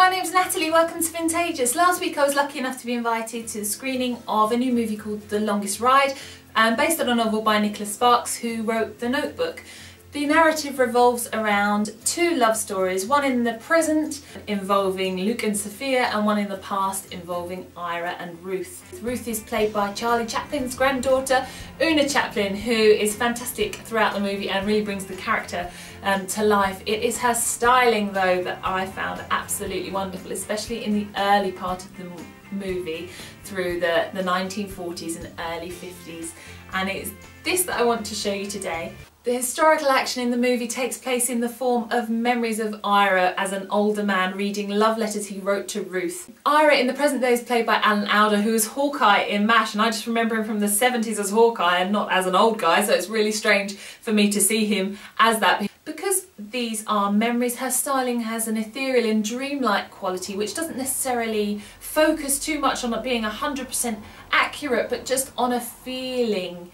my name's Natalie, welcome to Vintagious. Last week I was lucky enough to be invited to the screening of a new movie called The Longest Ride, based on a novel by Nicholas Sparks, who wrote The Notebook. The narrative revolves around two love stories, one in the present involving Luke and Sophia and one in the past involving Ira and Ruth. Ruth is played by Charlie Chaplin's granddaughter, Una Chaplin, who is fantastic throughout the movie and really brings the character to life. It is her styling though that I found absolutely wonderful, especially in the early part of the movie through the 1940s and early 50s, and it's this that I want to show you today. The historical action in the movie takes place in the form of memories of Ira as an older man reading love letters he wrote to Ruth. Ira in the present day is played by Alan Alda, who is Hawkeye in MASH, and I just remember him from the 70s as Hawkeye and not as an old guy, so it's really strange for me to see him as that. Because these are memories, her styling has an ethereal and dreamlike quality which doesn't necessarily focus too much on it being 100% accurate, but just on a feeling,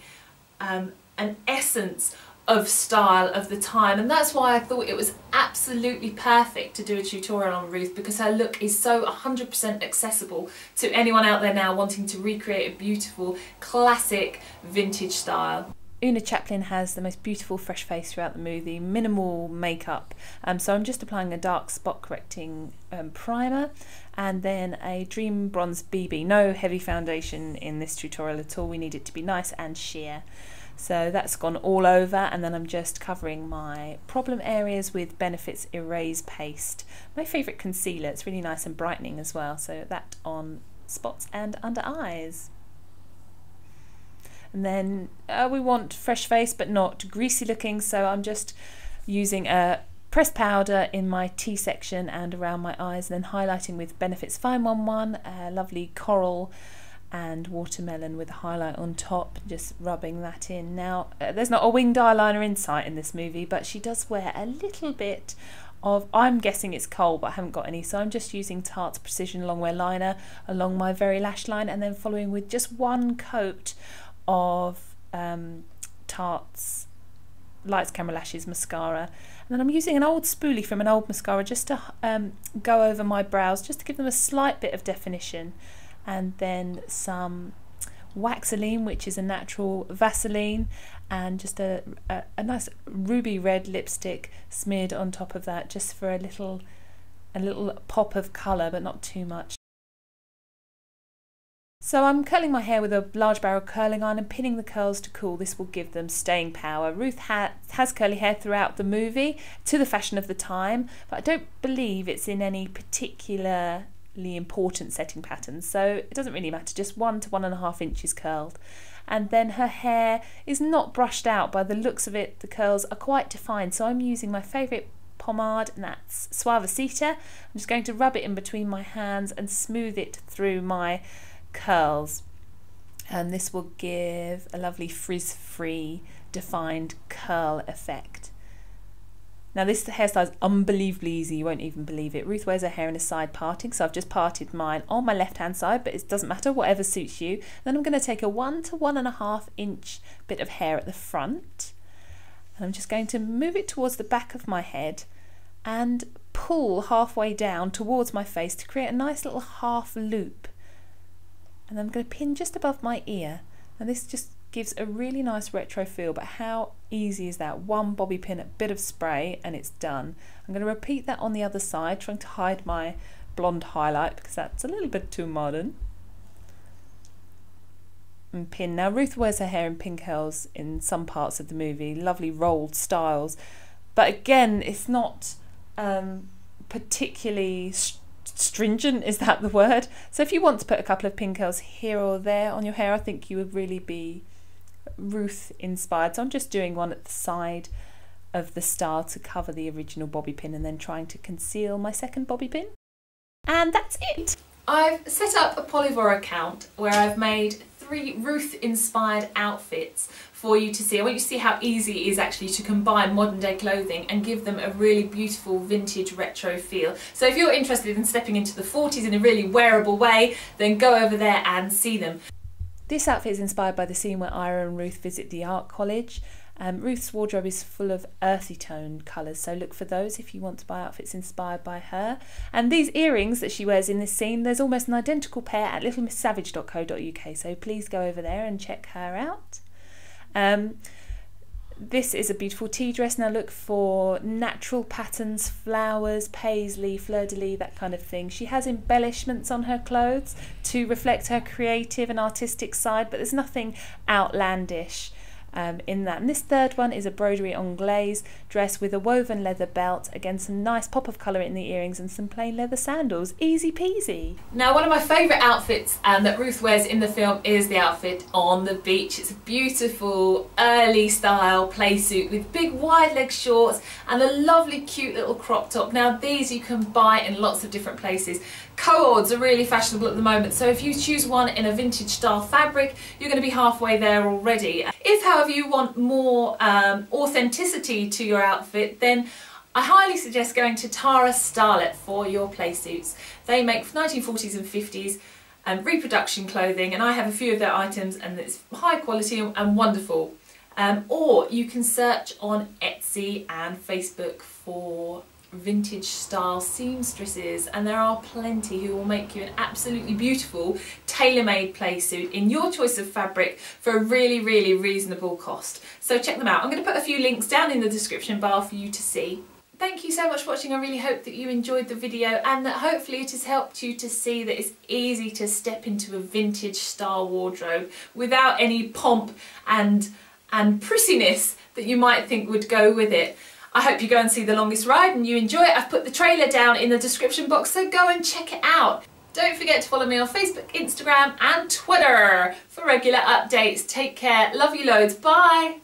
an essence of style of the time, and that's why I thought it was absolutely perfect to do a tutorial on Ruth, because her look is so 100% accessible to anyone out there now wanting to recreate a beautiful classic vintage style. Una Chaplin has the most beautiful fresh face throughout the movie, minimal makeup, so I'm just applying a dark spot correcting primer and then a Dream Bronze BB. No heavy foundation in this tutorial at all, we need it to be nice and sheer. So that's gone all over, and then I'm just covering my problem areas with Benefit's Erase Paste. My favourite concealer, it's really nice and brightening as well, so that on spots and under eyes. And then we want fresh face but not greasy looking, so I'm just using a pressed powder in my T section and around my eyes, and then highlighting with Benefit's Fine 111, a lovely coral and watermelon with a highlight on top, just rubbing that in. Now there's not a winged eyeliner in sight in this movie, but she does wear a little bit of, I'm guessing it's kohl but I haven't got any, so I'm just using Tarte's Precision Longwear Liner along my very lash line, and then following with just one coat of Tarte's Lights Camera Lashes mascara, and then I'm using an old spoolie from an old mascara just to go over my brows, just to give them a slight bit of definition, and then some Waxoline, which is a natural Vaseline, and just a nice ruby red lipstick smeared on top of that, just for a little pop of colour, but not too much. So I'm curling my hair with a large barrel curling iron and pinning the curls to cool. This will give them staying power. Ruth has curly hair throughout the movie to the fashion of the time, but I don't believe it's in any particular important setting patterns, so it doesn't really matter, just 1 to 1.5 inches curled. And then her hair is not brushed out. By the looks of it, the curls are quite defined, so I'm using my favourite pomade, and that's Suavecita. I'm just going to rub it in between my hands and smooth it through my curls, and this will give a lovely frizz-free defined curl effect. Now this hairstyle is unbelievably easy, you won't even believe it. Ruth wears her hair in a side parting, so I've just parted mine on my left hand side, but it doesn't matter, whatever suits you. Then I'm going to take a 1 to 1.5 inch bit of hair at the front, and I'm just going to move it towards the back of my head and pull halfway down towards my face to create a nice little half loop. And I'm going to pin just above my ear, and this just gives a really nice retro feel. But how easy is that? One bobby pin, a bit of spray, and it's done. I'm going to repeat that on the other side, trying to hide my blonde highlight because that's a little bit too modern. And pin. Now Ruth wears her hair in pin curls in some parts of the movie, lovely rolled styles, but again it's not particularly stringent, is that the word? So if you want to put a couple of pin curls here or there on your hair, I think you would really be Ruth inspired. So I'm just doing one at the side of the style to cover the original bobby pin, and then trying to conceal my second bobby pin. And that's it. I've set up a Polyvore account where I've made 3 Ruth inspired outfits for you to see. I want you to see how easy it is actually to combine modern day clothing and give them a really beautiful vintage retro feel. So if you're interested in stepping into the 40s in a really wearable way, then go over there and see them. This outfit is inspired by the scene where Ira and Ruth visit the art college, Ruth's wardrobe is full of earthy tone colours, so look for those if you want to buy outfits inspired by her. And these earrings that she wears in this scene, there's almost an identical pair at littlemissavage.co.uk, so please go over there and check her out. This is a beautiful tea dress. Now look for natural patterns, flowers, paisley, fleur-de-lis, that kind of thing. She has embellishments on her clothes to reflect her creative and artistic side, but there's nothing outlandish in that. And this third one is a broderie anglaise dress with a woven leather belt, again some nice pop of colour in the earrings and some plain leather sandals. Easy peasy. Now one of my favourite outfits that Ruth wears in the film is the outfit on the beach. It's a beautiful early style play suit with big wide leg shorts and a lovely cute little crop top. Now these you can buy in lots of different places. Cords are really fashionable at the moment, so if you choose one in a vintage style fabric, you're going to be halfway there already. If however you want more authenticity to your outfit, then I highly suggest going to Tara Starlet for your play suits. They make 1940s and 50s reproduction clothing, and I have a few of their items and it's high quality and wonderful. Or you can search on Etsy and Facebook for vintage style seamstresses, and there are plenty who will make you an absolutely beautiful tailor-made play suit in your choice of fabric for a really reasonable cost. So check them out. I'm going to put a few links down in the description bar for you to see. Thank you so much for watching. I really hope that you enjoyed the video and that hopefully it has helped you to see that it's easy to step into a vintage style wardrobe without any pomp and prissiness that you might think would go with it. I hope you go and see The Longest Ride and you enjoy it. I've put the trailer down in the description box, so go and check it out. Don't forget to follow me on Facebook, Instagram and Twitter for regular updates. Take care. Love you loads. Bye.